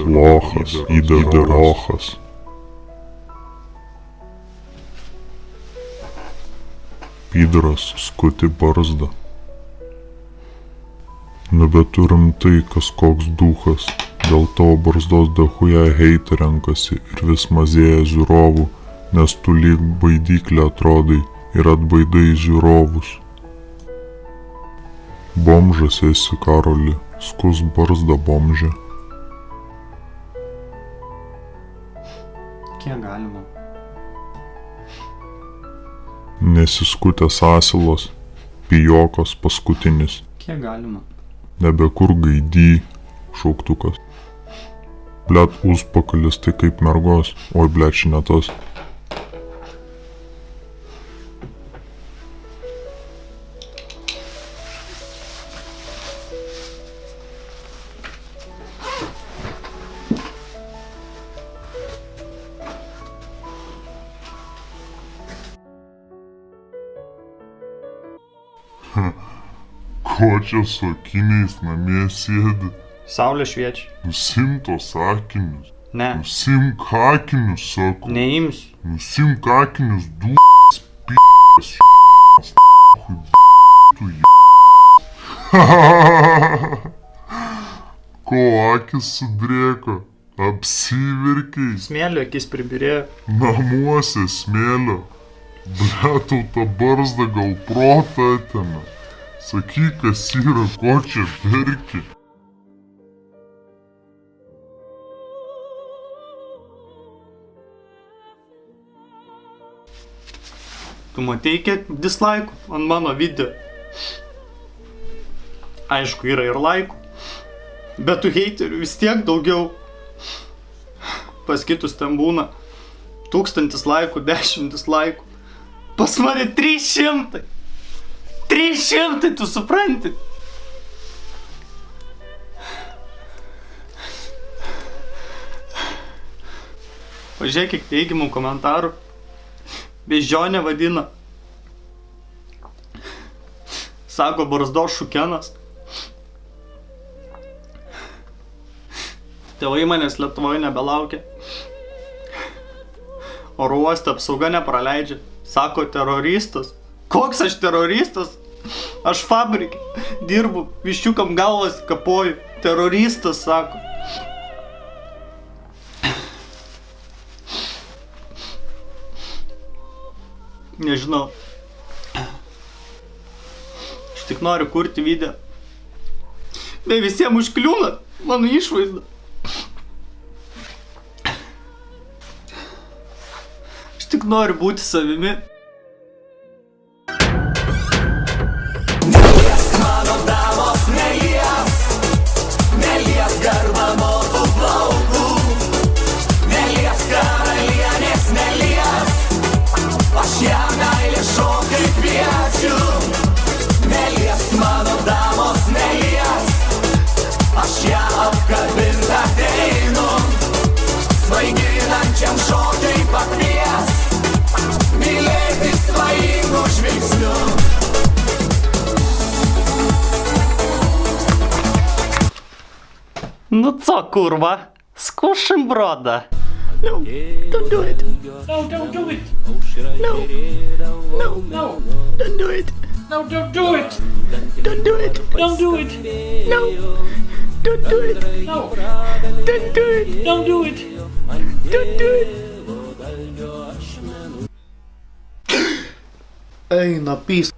lochas, įdardirochas. Pydras skuti barzdą. Nu bet tu rimtai kažkoks duchas, dėl tavo barzdos dahuja heitą renkasi ir vis mažėja žiūrovų, nes tu lyg baidyklė atrodai ir atbaidai žiūrovus. Bomžas esi, Karoli, skus barzdą bomžę. Kiek galima? Nesiskutęs asilas, pijokas paskutinis. Kiek galima? Nebekur gaidy, šauktukas. Blet, užpakalis tai kaip mergos, oi blet, čia ne tas. Ko čia su akiniais namie sėdi? Saulė šviečia. Nusimk tos akinius. Ne. Nusimk akinius, sako. Neimsiu. Nusimk akinius, d***s, p***s, š***s, tu j***. Ko akis sudrėka? Apsiverkiai. Smėlio akis pribirėjo. Namuose smėlio. Bletau, ta barzda gal protą atėmė. Sakyk, kas yra, ko čia verki. Tu matei kiek dislaikų ant mano video? Aišku, yra ir laikų, bet tų heiterių vis tiek daugiau. Pas kitus ten būna 1000 laikų, 10 laikų. Pas mane 300. 300, tu supranti? Pažiūrėk, kiek teigiamų komentarų. Beždžionė vadina. Sako, barzdos šukenas. Tėvai manęs Lietuvoje nebelaukia. Oro uoste apsauga nepraleidžia. Sako, teroristas. Koks aš teroristas? Aš fabrike dirbu, viščiukam galvas kapoju. Teroristas, sako. Nežinau. Aš tik noriu kurti video. Bet visiems užkliūna mano išvaizda. Aš tik noriu būti savimi. Ну co, kurwa? Skuszym broda. No, don't do it. No, don't do it. No, no, no, don't do it. No, don't do it. Don't do it. Don't do it. No, don't do it. No, Don't do it. don't do it. Don't do it. Eina pys.